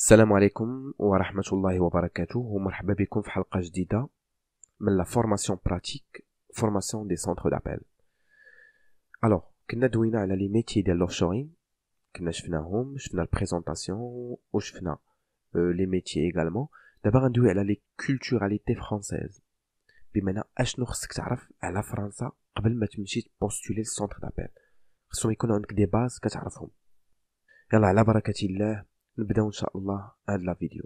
السلام عليكم ورحمة الله وبركاته ومرحبا بكم في حلقة جديدة من لا فورماسيون براتيك فورماسيون دي سونتر دابيل. الوغ كنا دوينا على لي ميتي ديال لوفشورين، كنا شفنا البريزونطاسيون وشفنا لي ميتي ايغالمون. دابا غندوي على لي كولتوراليتي فرونسيز، بمعنى اشنو خصك تعرف على فرنسا قبل ما تمشي تبوستولي للسونتر دابيل. خصهم يكونوا عندك دي باز كتعرفهم. يلا على بركة الله نبداو ان شاء الله هاد لا فيديو.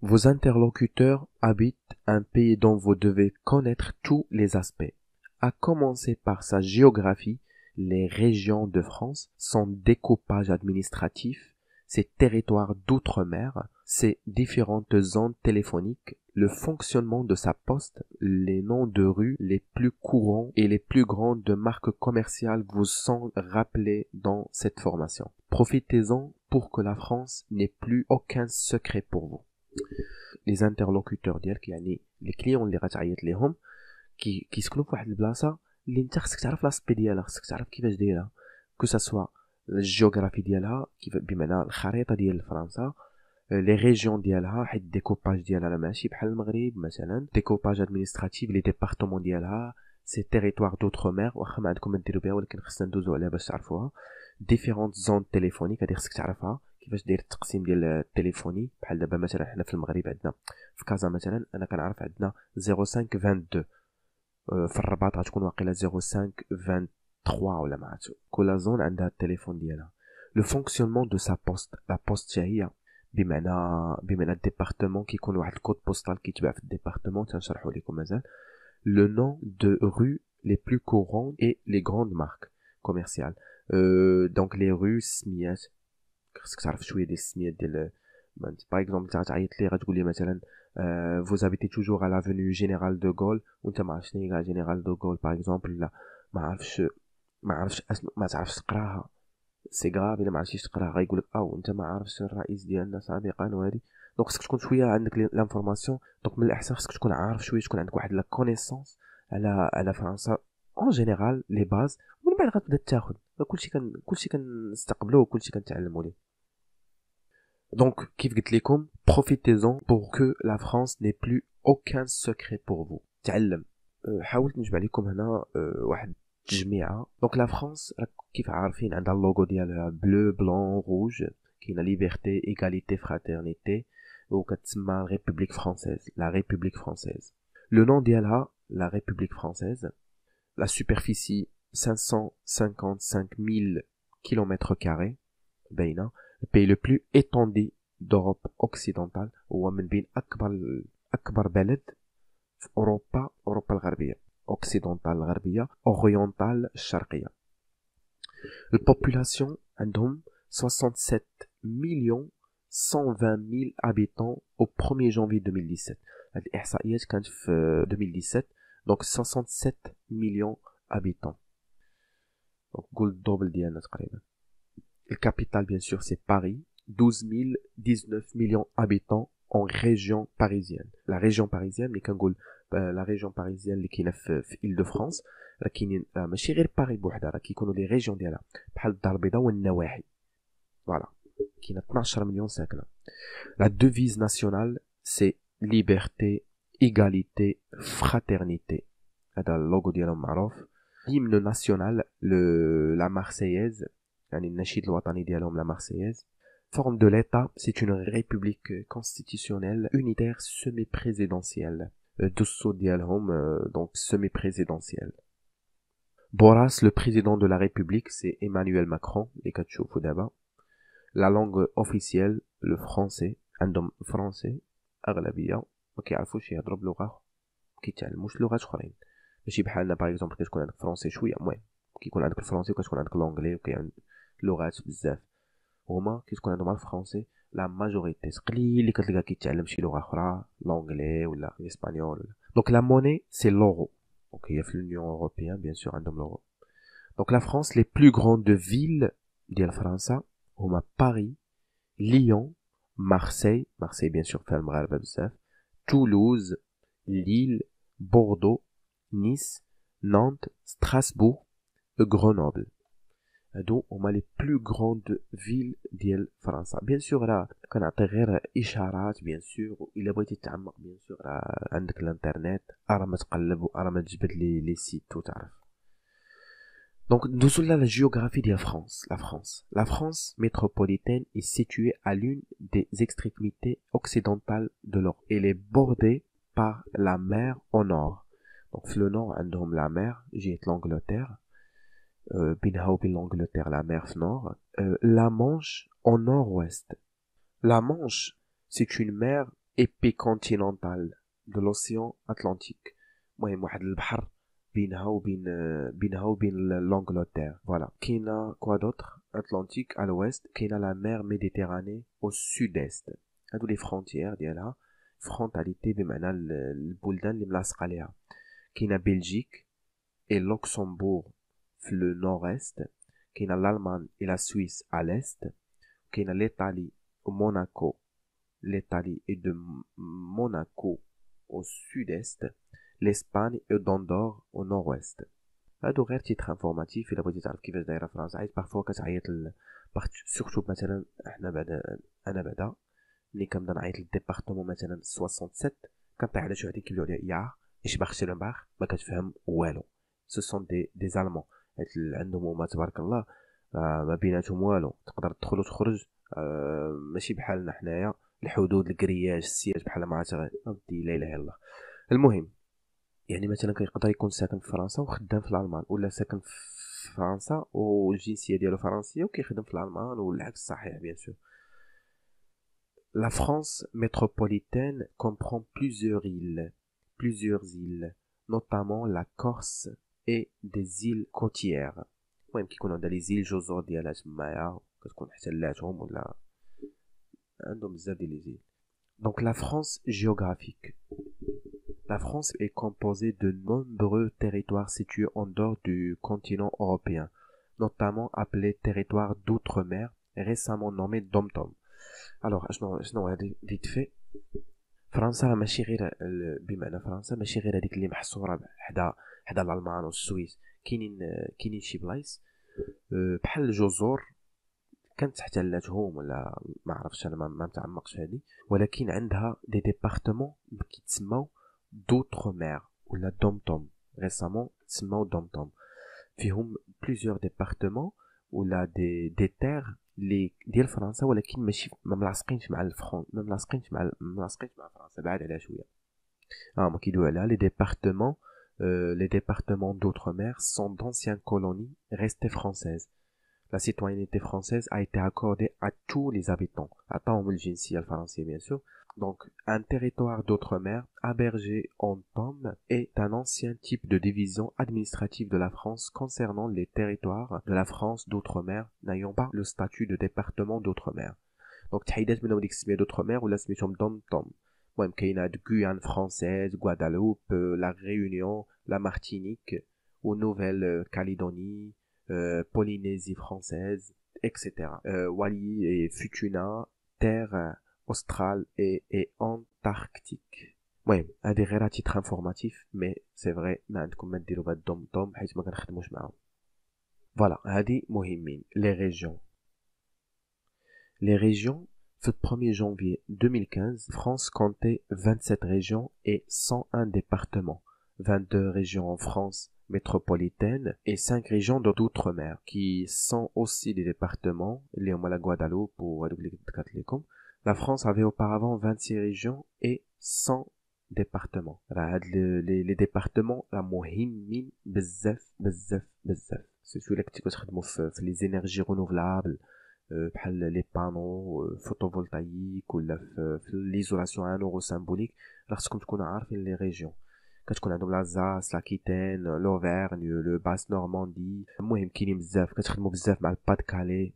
Vos interlocuteurs habitent un pays dont vous devez connaître tous les aspects. À commencer par sa géographie, les régions de France, son découpage administratif, ses territoires d'outre-mer, ses différentes zones téléphoniques, le fonctionnement de sa poste, les noms de rues les plus courants et les plus grandes marques commerciales vous sont rappelés dans cette formation. Profitez-en pour que la France n'ait plus aucun secret pour vous. Les interlocuteurs ديالك يعني لي كليون اللي غتعيط ليهم كيسكنوا فواحد البلاصه اللي انت خصك تعرف لاسبي ديالها، خصك تعرف كيفاش دايره، كو سوا الجيوغرافي ديالها كيف بمعنى الخريطه ديال فرنسا، لي ريجيون ديالها حيت الديكوباج ديالها راه ماشي بحال المغرب مثلا، ديكوباج ادمينستراتيف لي ديبارتمون ديالها، سي تيريتوار دوتر واخا ما عندكم ما ديروا بها ولكن خصنا ندوزو عليها باش تعرفوها. ديفيرونت زون تيليفونيك هادي خصك تعرفها كيفاش داير التقسيم ديال التليفوني. بحال دابا مثلا حنا في المغرب عندنا في كازا مثلا انا كنعرف عندنا 0522، في الرباط غتكون واقيلا 0523 ولا ما عرفتش. كل زون عندها التليفون ديالها. لو فونكسيونمون دو سا بوست، لا بوست هي بمعنى الديبارتمون كيكون واحد الكود بوستال كيتباع في الديبارتمون، تنشرحوا لكم مازال. لو نون دو رو لي بلو كورون اي لي غروند مارك كوميرسيال. دونك لي رو سميات، خصك تعرف شويه ديال السميات ديال باغ اكزومبل تعيط لي غتقول لي مثلا vous habitez toujours à l'avenue Général de Gaulle وانت ما عرفتش شنو هي جينيرال دو غول باغ اكزومبل، لا ما عرفتش ما تعرفش تقراها، سي غاف الا ما عرفتيش تقراها غايقول لك وانت ما عارفش الرئيس ديالنا سابقا وهادي. دونك خصك تكون شويه عندك لانفورماسيون. دونك من الاحسن خصك تكون عارف شويه، تكون عندك واحد لا كونيسونس على فرنسا اون جينيرال لي باز، ومن بعد غتبدا تاخذ كلشي كنستقبلوه وكلشي كنتعلموا ليه. Donc, كيف قلت لكم profitez-en pour que la France n'ait plus aucun secret pour vous. تعلم. حاولت نجمع لكم هنا واحد التجميعة. Donc la France كيف عارفين عندها اللوغو ديالها بلو بلون روج، كاينه ليبرتي ايغاليتي فراترنيتي، وكتسمى ريبوبليك فرانسيز، لا ريبوبليك فرانسيز. لو نون ديالها لا ريبوبليك فرانسيز. La superficie 555 000 km². باينه. Le pays le plus étendu d'Europe occidentale هو من بين أكبر بلد في أوروبا الغربية، أوكسيدونتال الغربية، أوريونتال الشرقية. البوبولاسيون عندهم 67 مليون 120 000 habitants au 1er janvier 2017. هاد الإحصائيات كانت في 2017. donc 67 مليون habitants. donc قول الدوبل ديالنا تقريبا. La capitale, bien sûr, c'est Paris. 19 millions d'habitants en région parisienne. La région parisienne, la région parisienne qui est في Île-de-France, ماشي غير باريس بوحدها، راه كيكونوا لي ريجيون ديالها بحال الدار البيضاء والنواحي. فوالا كاينه 12 مليون ساكنه. La devise nationale, c'est liberté, égalité, fraternité. هذا اللوغو ديالهم معروف. L'hymne national, la Marseillaise, يعني النشيد الوطني ديالهم la Marseillaise. Forme de l'État, c'est une république constitutionnelle unitaire semi-présidentielle. Dessous ديالهم donc semi-présidentielle. Boras, le président de la République, c'est Emmanuel Macron, اللي كتشوفوا دابا. La langue officielle, le français. عندهم فرنسي أغلبية، ما كيعرفوش يهضروا بلغة، كيتعلموش لغات أخرين. ماشي بحالنا باغ اكزومبل كتكون عندك فرنسي شويه، المهم كيكون عندك الفرنسي وكتكون عندك لونجلي وكاين لغات بزاف. هما كتكون عندهم الفرنسي لا ماجوريتي، قليل اللي كتلقى كيتعلم شي لغه اخرى، لونجلي ولا الاسبانيول ولا. دونك لا موني سي لورو. دونك هي في l'Union européenne بيان سور عندهم لورو. دونك لا فرانس لي بلو غروند فيل ديال فرنسا هما باريس، ليون، مارسي بيان سور فيها المغاربه بزاف، تولوز، ليل، بوردو، Nice, Nantes, Strasbourg, Grenoble. هادو هما لي بلو غروند فيل ديال فرنسا. بيان سور راه كنعطي غير اشارات، بيان سور الا بغيتي تعمق بيان سور راه عندك الانترنت، راه ما تقلب وراه ما تجبد لي سيت وتعرف. Donc ندوزو لا géographie ديال France. La France métropolitaine est située à l'une des extrémités occidentales de l'Europe. Elle est bordée par la mer au nord. Donc في le nord عندهم la mer جهة l'Angleterre. بينها وبين l'Angleterre la mer nord. La Manche au nord-ouest. La Manche, c'est une mer épicontinentale de l'océan Atlantique. المهم واحد البحر بينها وبين l'Angleterre. Voilà. كاينه quoi d'autre? Atlantique à l'ouest, كاينه la mer Méditerranée au sud-est. هادو les frontières ديالها frontalité بمعنى البلدان اللي ملاصقه عليها. كاينه بلجيك et Luxembourg في le nord-est, كاينه l'Allemagne et la Suisse à l'est, كاينه l'Italie au Monaco, l'Italie et de Monaco au sud-est, l'Espagne et d'Andorre au nord-ouest. هادو غير تيتر انفورماتيف الا بغيتي تعرف كيفاش دايره فرنسا. عيط بارفوا كتعيط سورتو مثلا احنا انا بعدا ملي كنبدا نعيط للديبارتمون مثلا 67 كنطيح على شي وحدين كيقولوا لي يا ايش باغ باغ ما كتفهم والو. سو سون دي زالمون عندهم هما تبارك الله ما بيناتهم والو، تقدر تدخل وتخرج ماشي بحالنا حنايا الحدود الكرياج السياج بحال ما عرفتي لا اله الا الله. المهم يعني مثلا كيقدر يكون ساكن في فرنسا وخدام في الالمان، ولا ساكن في فرنسا والجنسيه ديالو فرنسيه وكيخدم في الالمان والعكس صحيح بيان سور. La France métropolitaine comprend plusieurs îles, notamment la Corse et des îles côtières. المهم كيكون عندها لي زيل جزر ديالها تمايا كتكون احتلاتهم ولا عندهم بزاف ديال لي زيل. Donc la France géographique. La France est composée de nombreux territoires situés en dehors du continent européen, notamment appelés territoires d'outre-mer, récemment nommés DOM-TOM. Alors شنو هادي vite fait. فرنسا راه ماشي غير بمعنى فرنسا ماشي غير هذيك اللي محصوره حدا الالمان والسويس. كاينين شي بلايص بحال الجزر كانت احتلاتهم ولا ما عرفتش انا ما متعمقش هذه، ولكن عندها دي ديبارتمون كيتسموا دوتر ولا دوم-توم. ريسامون تسموا دوم-توم فيهم بليزيور ديبارتمون ولا دي تير اللي ديال فرنسا ولكن ماشي ما ملاصقينش مع الفرون، ما ملاصقينش مع فرنسا، بعاد عليها شويه. ما كيدويو عليها لي ديبارتمون. Les départements d'outre-mer sont d'anciennes colonies restées françaises. La citoyenneté française a été accordée à tous les habitants. Attends, الجنسية الفرنسية bien sûr. Donc, un territoire d'outre-mer hébergé en TOM est un ancien type de division administrative de la France concernant les territoires de la France d'outre-mer n'ayant pas le statut de département d'outre-mer. Donc, تحيدات منهم ديك السمية d'outre-mer ولا سميتهم DOM-TOM. المهم كاينة Guyane française, Guadeloupe, la Réunion, la Martinique ou Nouvelle-Calédonie, Polynésie française, etc. Wallis et Futuna, terre australe et antarctique. المهم هادي غير تيتر انفورماتيف مي سي فري ما عندكم ما ديروا بهاد الدوم حيت ما كنخدموش معاهم. فوالا هادي مهمين. لي ريجيون le 1er janvier 2015, France comptait 27 régions et 101 départements, 22 régions en France métropolitaine et 5 régions d'outre-mer qui sont aussi des départements, les la Guadeloupe ou La France avait auparavant 26 régions et 100 départements. Les départements la مهمين بزاف. C'est celui qui كتخدموا في les énergies renouvelables بحال لي بانو فوتوفولتايك ولا في ليزولاسيون انورو سامبوليك. راه خصكم تكونوا عارفين لي ريجيون. كتكون عندهم لازاس لاكيتين لوفيرن لو باس نورماندي. المهم كاينين بزاف كتخدموا بزاف مع الباد كالي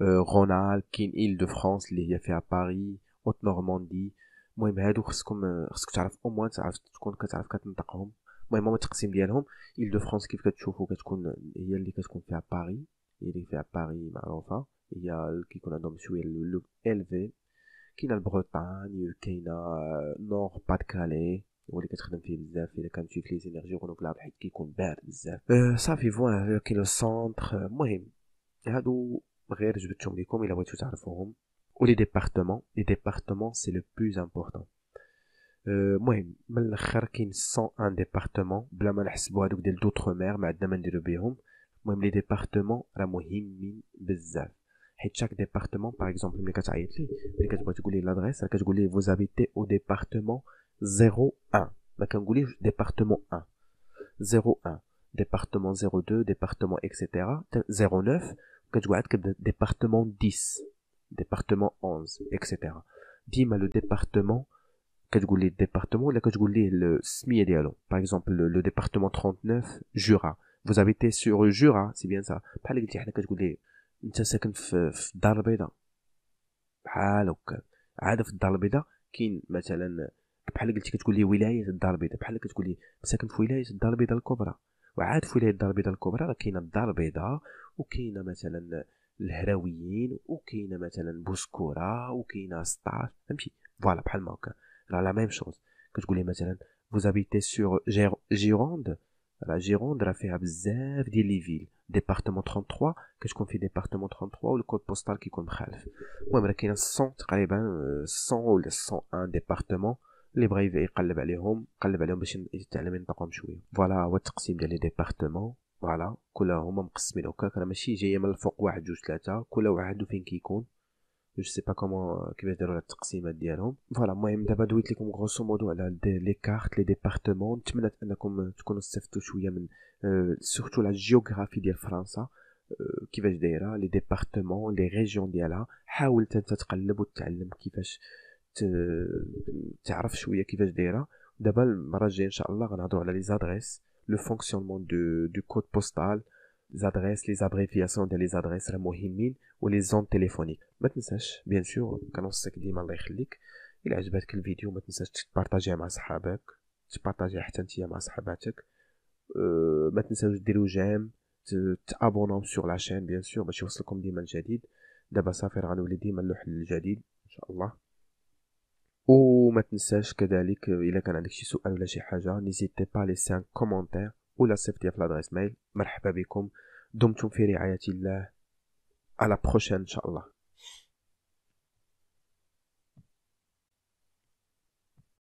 رونال. كاين إيل دو فرانس اللي هي فيها باري اوت نورماندي. المهم هادو خصك تعرف او موان تكون كتعرف كتنطقهم. المهم هما التقسيم ديالهم إيل دو فرانس كيف كتشوفوا كتكون هي اللي كتكون فيها باري، هي اللي فيها باري معروفة، هي كيكون عندهم شوية لو إلفي. كاينة البروتاني، كاينة نور باد كالي، هو اللي كتخدم فيه بزاف الا كان فيه لي زينيرجي رونوبلابل حيت كيكون بارد بزاف. صافي فوالا كاين لو سونطر. المهم هادو غير جبدتهم لكم الا بغيتو تعرفوهم. ولي ديبارتمون، لي ديبارتمون سي لو بلوز امبورطون. المهم من الاخر كاين 101 ديبارتمون بلا ما نحسبوا هادوك ديال دوطخ مير ما عندنا ما نديرو بهم. المهم لي ديبارتمون راه مهمين بزاف، حيت شاك ديبارتمون باغ اكزومبل ملي كتعيط ليه ملي كتبغي تقول ليه لادريس راه كتقول ليه فوز هابيتي او ديبارتمون 01، ما كنقوليش ديبارتمون 1 01 ديبارتمون 02 ديبارتمون اكسيتيرا 09 كتقول عاد كتبدا ديبارتمون 10 ديبارتمون 11 اكسيتيرا. ديما لو ديبارتمون كتقول ليه الديبارتمون ولا كتقول ليه السميه ديالو. باغ اكزومبل لو ديبارتمون 39 جورا vous habitez sur جورا سي بيان سا. بحال قلتي حنا كتقول ليه انت ساكن في الدار البيضاء بحال هكا. عاد في الدار البيضاء كاين مثلا بحال قلتي كتقول ليه ولايه الدار البيضاء بحال كتقول ليه ساكن في ولايه الدار البيضاء الكبرى. وعاد في ولايه الدار البيضاء الكبرى راه كاينه الدار البيضاء وكاينه مثلا الهراويين وكاينه مثلا بوسكوره وكاينه سطاش فهمتي. فوالا بحال ما هكا راه لا ميم شوز. كتقول ليه مثلا vous habitez sur Gironde. راه جيروند راه فيها بزاف ديال لي فيل. ديبارتمون 33 كتكون في ديبارتمون 33 والكود بوستال كيكون مخالف. المهم راه كاينه 100 تقريبا 100 ولا 101 ديبارتمون اللي بغى يقلب عليهم قلب عليهم باش يتعلم ينطقهم شويه. فوالا هو التقسيم ديال لي ديبارتمون. فوالا كل هما مقسمين هكاك راه ماشي جايه من الفوق 1 2 3 كل واحد وفين كيكون. جو سي با كومون كيفاش داروا التقسيمات ديالهم. فوالا المهم دابا دويت لكم غروسو مودو على لي كارت لي ديبارتمون. نتمنى انكم تكونوا استفدتوا شويه من سورتو لا جيوغرافي ديال فرنسا كيفاش دايره لي ديبارتمون لي ريجيون ديالها. حاول انت تقلب وتتعلم كيفاش تعرف شويه كيفاش دايره. دابا المره الجايه ان شاء الله غنهضروا على لي زادريس لو فونكسيونمون دو كود بوستال. زادريس لي زابريفياسيون ديال لي زادريس راه مهمين ولي زون تيليفونيك. ما تنساش بيان سور كنوصيك ديما الله يخليك الى عجبتك الفيديو ما تنساش تبارطاجيه مع صحابك تبارطاجيه حتى نتيا مع صحاباتك. ما تنساوش ديروا جيم تابوناو سور لا شين بيان سور باش يوصلكم ديما الجديد. دابا صافي راه غنولي ديما نلوح الجديد ان شاء الله. وما تنساش كذلك الا كان عندك شي سؤال ولا شي حاجه نيزيتي با ليسي ان كومونتير ولا صيفطيه في لادريس ميل. مرحبا بكم. دمتم في رعايه الله. على بروشين ان شاء الله.